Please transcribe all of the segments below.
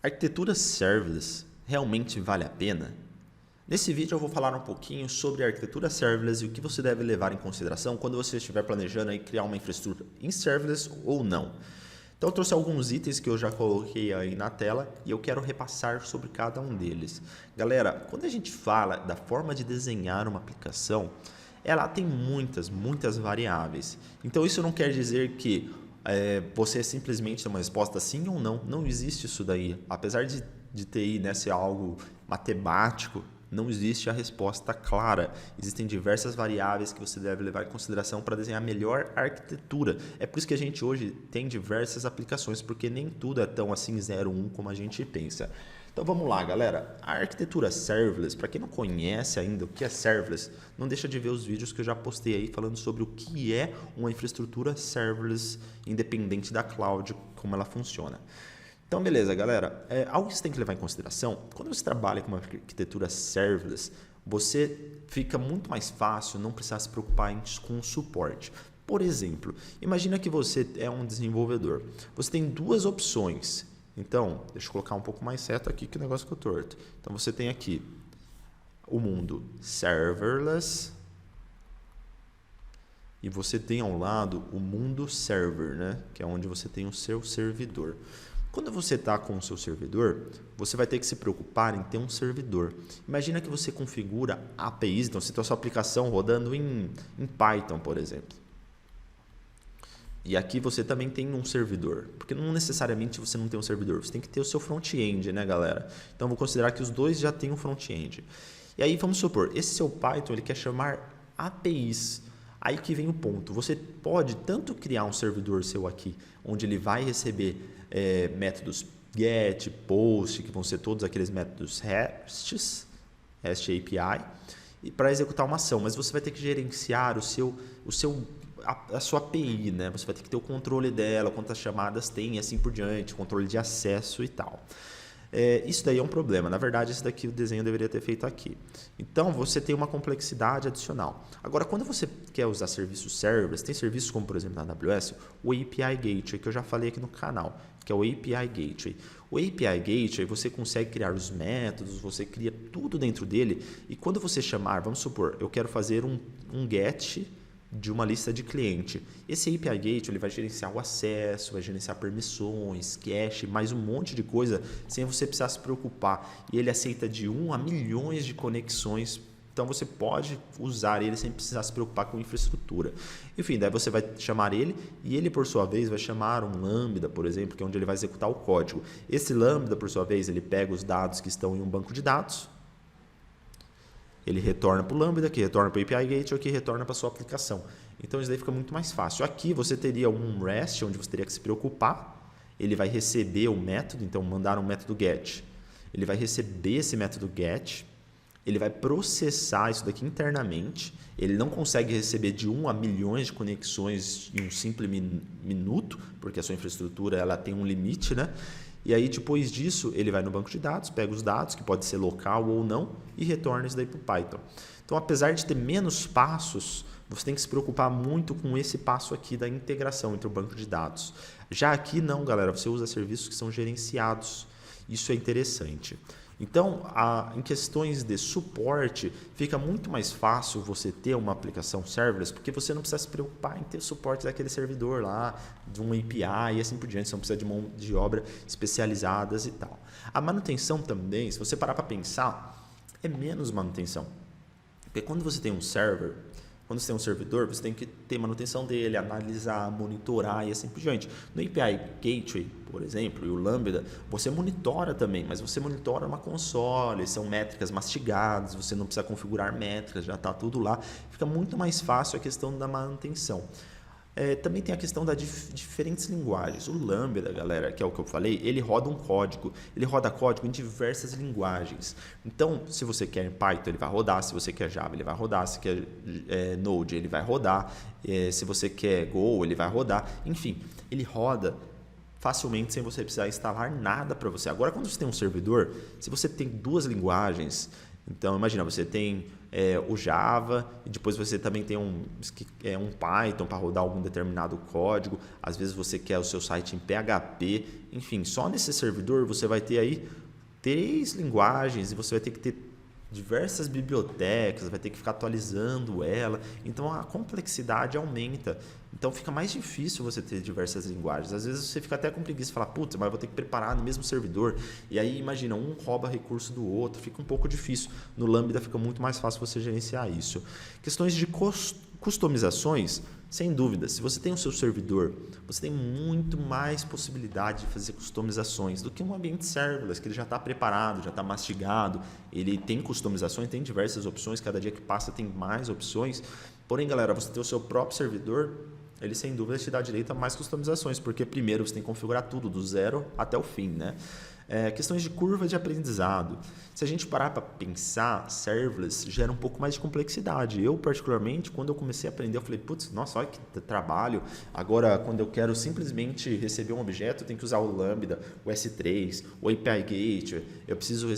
Arquitetura serverless realmente vale a pena? Nesse vídeo eu vou falar um pouquinho sobre a arquitetura serverless e o que você deve levar em consideração quando você estiver planejando aí criar uma infraestrutura em serverless ou não. Então eu trouxe alguns itens que eu já coloquei aí na tela e eu quero repassar sobre cada um deles. Galera, quando a gente fala da forma de desenhar uma aplicação, ela tem muitas variáveis. Então isso não quer dizer que você simplesmente tem uma resposta sim ou não. Não existe isso daí. Apesar de TI, né, ser algo matemático, não existe a resposta clara. Existem diversas variáveis que você deve levar em consideração para desenhar a melhor arquitetura. É por isso que a gente hoje tem diversas aplicações, porque nem tudo é tão assim 0-1 como a gente pensa. Então vamos lá, galera. A arquitetura serverless, para quem não conhece ainda o que é serverless, não deixa de ver os vídeos que eu já postei aí falando sobre o que é uma infraestrutura serverless independente da cloud, como ela funciona. Então, beleza, galera. Algo que você tem que levar em consideração, quando você trabalha com uma arquitetura serverless, você fica muito mais fácil não precisar se preocupar com o suporte. Por exemplo, imagina que você é um desenvolvedor. Você tem duas opções. Então, deixa eu colocar um pouco mais certo aqui que o negócio ficou torto. Então, você tem aqui o mundo serverless e você tem ao lado o mundo server, né? Que é onde você tem o seu servidor. Quando você está com o seu servidor, você vai ter que se preocupar em ter um servidor. Imagina que você configura APIs, então você tem a sua aplicação rodando em Python, por exemplo. E aqui você também tem um servidor, porque não necessariamente você não tem um servidor, você tem que ter o seu front-end, né, galera? Então, vou considerar que os dois já têm um front-end. E aí, vamos supor, esse seu Python ele quer chamar APIs. Aí que vem o ponto, você pode tanto criar um servidor seu aqui, onde ele vai receber métodos GET, POST, que vão ser todos aqueles métodos REST API, e para executar uma ação, mas você vai ter que gerenciar a sua API, né? Você vai ter que ter o controle dela, quantas chamadas tem e assim por diante, controle de acesso e tal. Isso daí é um problema. Na verdade, esse daqui o desenho deveria ter feito aqui. Então, você tem uma complexidade adicional. Agora, quando você quer usar serviços serverless, tem serviços como, por exemplo, na AWS, o API Gateway, que eu já falei aqui no canal, que é o API Gateway. O API Gateway, você consegue criar os métodos, você cria tudo dentro dele, e quando você chamar, vamos supor, eu quero fazer um GET de uma lista de cliente. Esse API Gateway ele vai gerenciar o acesso, vai gerenciar permissões, cache, mais um monte de coisa sem você precisar se preocupar. E ele aceita de 1 a milhões de conexões, então você pode usar ele sem precisar se preocupar com infraestrutura. Enfim, daí você vai chamar ele e ele, por sua vez, vai chamar um Lambda, por exemplo, que é onde ele vai executar o código. Esse Lambda, por sua vez, ele pega os dados que estão em um banco de dados, ele retorna para o Lambda, que retorna para o API Gateway, que retorna para a sua aplicação. Então, isso daí fica muito mais fácil. Aqui, você teria um REST, onde você teria que se preocupar. Ele vai receber o método, então, mandar um método GET. Ele vai receber esse método GET. Ele vai processar isso daqui internamente. Ele não consegue receber de 1 a milhões de conexões em um simples minuto, porque a sua infraestrutura ela tem um limite, né? E aí, depois disso, ele vai no banco de dados, pega os dados, que pode ser local ou não, e retorna isso daí para o Python. Então, apesar de ter menos passos, você tem que se preocupar muito com esse passo aqui da integração entre o banco de dados. Já aqui não, galera, você usa serviços que são gerenciados. Isso é interessante. Então, em questões de suporte, fica muito mais fácil você ter uma aplicação serverless, porque você não precisa se preocupar em ter suporte daquele servidor lá, de um API e assim por diante, você não precisa de mão de obra especializadas e tal. A manutenção também, se você parar para pensar, é menos manutenção. Porque quando você tem um server, quando você tem um servidor, você tem que ter manutenção dele, analisar, monitorar e assim por diante. No API Gateway, por exemplo, e o Lambda, você monitora também, mas você monitora uma console, são métricas mastigadas, você não precisa configurar métricas, já está tudo lá. Fica muito mais fácil a questão da manutenção. Também tem a questão das diferentes linguagens. O Lambda, galera, que é o que eu falei, ele roda um código. Ele roda código em diversas linguagens. Então, se você quer Python, ele vai rodar. Se você quer Java, ele vai rodar. Se quer Node, ele vai rodar. Se você quer Go, ele vai rodar. Enfim, ele roda facilmente sem você precisar instalar nada para você. Agora, quando você tem um servidor, se você tem duas linguagens, Então, imagina, você tem o Java e depois você também tem um Python para rodar algum determinado código. Às vezes você quer o seu site em PHP. Enfim, só nesse servidor você vai ter aí 3 linguagens e você vai ter que ter diversas bibliotecas, vai ter que ficar atualizando ela. Então, a complexidade aumenta. Então, fica mais difícil você ter diversas linguagens. Às vezes, você fica até com preguiça e fala, putz, mas eu vou ter que preparar no mesmo servidor. E aí, imagina, um rouba recurso do outro. Fica um pouco difícil. No Lambda, fica muito mais fácil você gerenciar isso. Questões de customizações, sem dúvida, se você tem o seu servidor, você tem muito mais possibilidade de fazer customizações do que um ambiente serverless, que ele já está preparado, já está mastigado, ele tem customizações, tem diversas opções, cada dia que passa tem mais opções. Porém, galera, você ter o seu próprio servidor, ele sem dúvida te dá direito a mais customizações, porque primeiro você tem que configurar tudo, do zero até o fim, né? Questões de curva de aprendizado. Se a gente parar para pensar, serverless gera um pouco mais de complexidade. Eu, particularmente, quando eu comecei a aprender, eu falei, putz, nossa, olha que trabalho. Agora, quando eu quero simplesmente receber um objeto, eu tenho que usar o Lambda, o S3, o API Gateway, eu preciso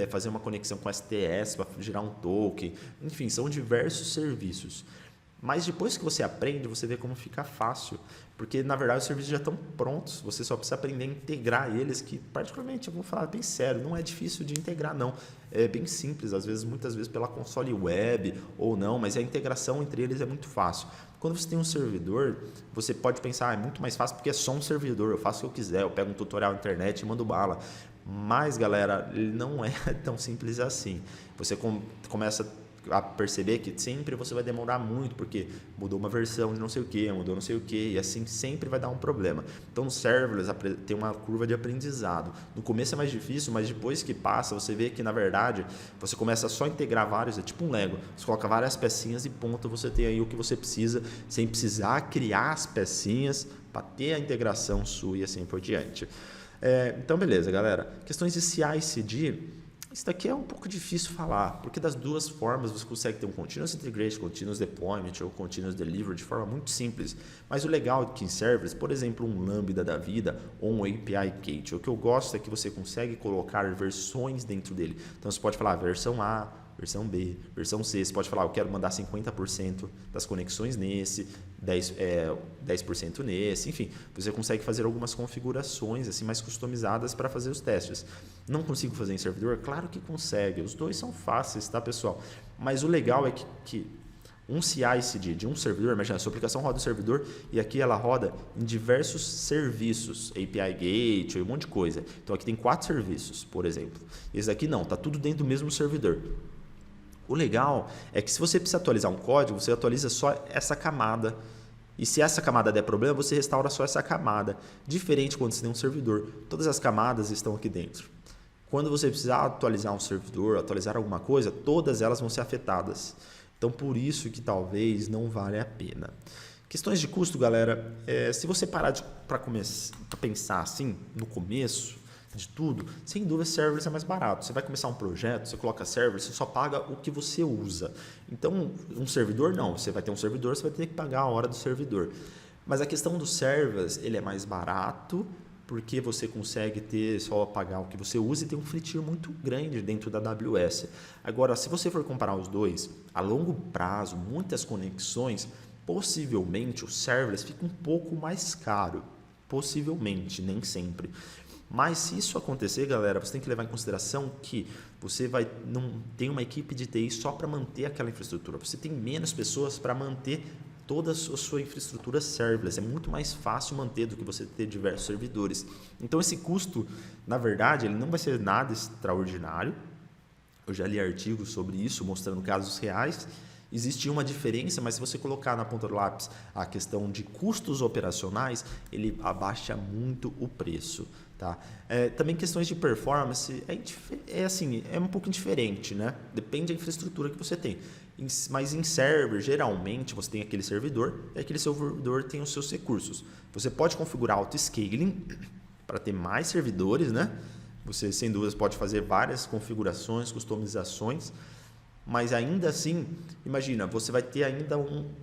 fazer uma conexão com STS para gerar um token. Enfim, são diversos serviços. Mas depois que você aprende, você vê como fica fácil. Porque, na verdade, os serviços já estão prontos. Você só precisa aprender a integrar eles, que, particularmente, eu vou falar bem sério, não é difícil de integrar, não. É bem simples, muitas vezes pela console web ou não, mas a integração entre eles é muito fácil. Quando você tem um servidor, você pode pensar, é muito mais fácil porque é só um servidor, eu faço o que eu quiser, eu pego um tutorial na internet e mando bala. Mas, galera, ele não é tão simples assim. Você começa a perceber que sempre você vai demorar muito, porque mudou uma versão de não sei o que, mudou não sei o que, e assim sempre vai dar um problema. Então, o serverless tem uma curva de aprendizado. No começo é mais difícil, mas depois que passa, você vê que, na verdade, você começa só a integrar vários, é tipo um Lego. Você coloca várias pecinhas e ponto, você tem aí o que você precisa, sem precisar criar as pecinhas para ter a integração sua e assim por diante. Então, beleza, galera. Questões de CI/CD. Isso daqui é um pouco difícil falar, porque das duas formas você consegue ter um Continuous Integration, Continuous Deployment ou Continuous Delivery de forma muito simples. Mas o legal é que em servers, por exemplo, um Lambda da vida ou um API Gateway, o que eu gosto é que você consegue colocar versões dentro dele. Então você pode falar versão A, versão B, versão C. Você pode falar, eu quero mandar 50% das conexões nesse, 10% nesse, enfim. Você consegue fazer algumas configurações assim mais customizadas para fazer os testes. Não consigo fazer em servidor? Claro que consegue. Os dois são fáceis, tá, pessoal? Mas o legal é que um CI/CD de um servidor, imagina, a sua aplicação roda no servidor e aqui ela roda em diversos serviços, API Gateway, um monte de coisa. Então aqui tem 4 serviços, por exemplo. Esse aqui não, tá tudo dentro do mesmo servidor. O legal é que se você precisa atualizar um código, você atualiza só essa camada. E se essa camada der problema, você restaura só essa camada. Diferente quando você tem um servidor. Todas as camadas estão aqui dentro. Quando você precisar atualizar um servidor, atualizar alguma coisa, todas elas vão ser afetadas. Então, por isso que talvez não vale a pena. Questões de custo, galera. Se você parar para pensar assim, no começo de tudo, sem dúvida serverless é mais barato. Você vai começar um projeto, você coloca serverless, você só paga o que você usa. Então, um servidor não. Você vai ter um servidor, você vai ter que pagar a hora do servidor. Mas a questão do serverless, ele é mais barato, porque você consegue só pagar o que você usa e tem um free tier muito grande dentro da AWS. Agora, se você for comparar os dois, a longo prazo, muitas conexões, possivelmente o serverless fica um pouco mais caro. Possivelmente, nem sempre. Mas se isso acontecer, galera, você tem que levar em consideração que você não tem uma equipe de TI só para manter aquela infraestrutura. Você tem menos pessoas para manter toda a sua infraestrutura serverless. É muito mais fácil manter do que você ter diversos servidores. Então, esse custo, na verdade, ele não vai ser nada extraordinário. Eu já li artigos sobre isso, mostrando casos reais. Existe uma diferença, mas se você colocar na ponta do lápis a questão de custos operacionais, ele abaixa muito o preço. Tá? Também questões de performance é um pouco diferente, né? Depende da infraestrutura que você tem. Mas em server, geralmente, você tem aquele servidor e aquele servidor tem os seus recursos. Você pode configurar auto-scaling para ter mais servidores, né? Você, sem dúvidas, pode fazer várias configurações, customizações, mas ainda assim, imagina, você vai ter ainda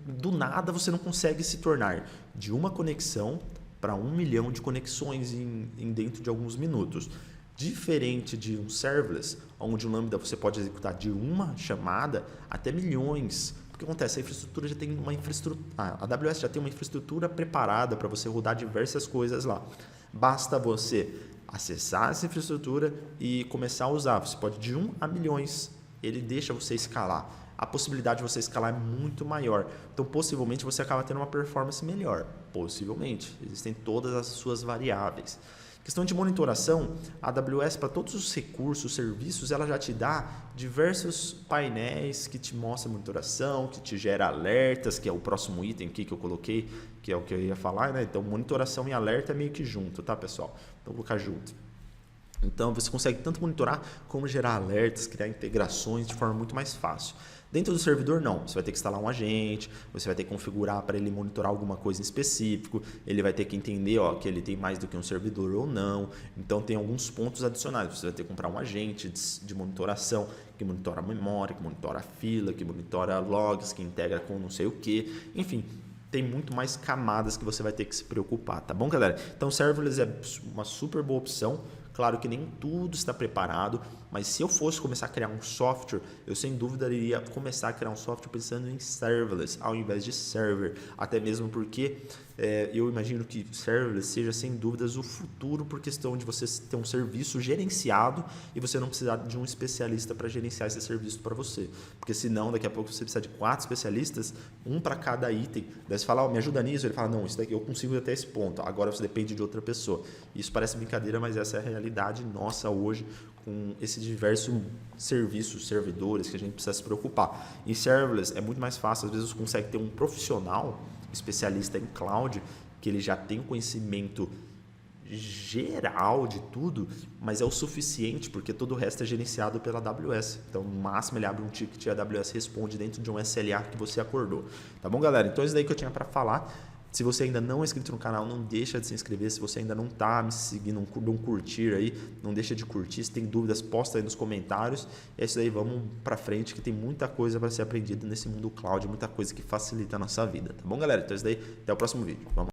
do nada você não consegue se tornar de uma conexão para 1 milhão de conexões dentro de alguns minutos. Diferente de um serverless, onde o Lambda você pode executar de uma chamada até milhões. O que acontece? A infraestrutura já tem uma infraestrutura, a AWS já tem uma infraestrutura preparada para você rodar diversas coisas lá. Basta você acessar essa infraestrutura e começar a usar. Você pode de 1 a milhões. Ele deixa você escalar. A possibilidade de você escalar é muito maior. Então, possivelmente, você acaba tendo uma performance melhor. Possivelmente. Existem todas as suas variáveis. Questão de monitoração, a AWS, para todos os recursos, serviços, ela já te dá diversos painéis que te mostram monitoração, que te gera alertas, que é o próximo item aqui que eu coloquei, que é o que eu ia falar, né? Então, monitoração e alerta é meio que junto, tá, pessoal? Então, vou colocar junto. Então, você consegue tanto monitorar como gerar alertas, criar integrações de forma muito mais fácil. Dentro do servidor, não. Você vai ter que instalar um agente, você vai ter que configurar para ele monitorar alguma coisa em específico, ele vai ter que entender que ele tem mais do que um servidor ou não. Então, tem alguns pontos adicionais. Você vai ter que comprar um agente de monitoração que monitora a memória, que monitora a fila, que monitora logs, que integra com não sei o que. Enfim, tem muito mais camadas que você vai ter que se preocupar, tá bom, galera? Então, serverless é uma super boa opção. Claro que nem tudo está preparado, mas se eu fosse começar a criar um software, eu sem dúvida iria começar a criar um software pensando em serverless ao invés de server, até mesmo porque eu imagino que serverless seja sem dúvidas o futuro por questão de você ter um serviço gerenciado e você não precisar de um especialista para gerenciar esse serviço para você, porque senão daqui a pouco você precisa de 4 especialistas, um para cada item, daí você fala, me ajuda nisso, ele fala, não, isso daqui eu consigo ir até esse ponto, agora você depende de outra pessoa. Isso parece brincadeira, mas essa é a realidade nossa hoje com esse diversos serviços, servidores que a gente precisa se preocupar. Em serverless é muito mais fácil, às vezes você consegue ter um profissional especialista em cloud, que ele já tem um conhecimento geral de tudo, mas é o suficiente porque todo o resto é gerenciado pela AWS. Então, no máximo, ele abre um ticket e a AWS responde dentro de um SLA que você acordou. Tá bom, galera? Então, isso daí que eu tinha para falar. Se você ainda não é inscrito no canal, não deixa de se inscrever. Se você ainda não está me seguindo, um curtir aí, não deixa de curtir. Se tem dúvidas, posta aí nos comentários. É isso aí, vamos para frente que tem muita coisa para ser aprendida nesse mundo cloud, muita coisa que facilita a nossa vida. Tá bom, galera? Então é isso daí, até o próximo vídeo. Vamos.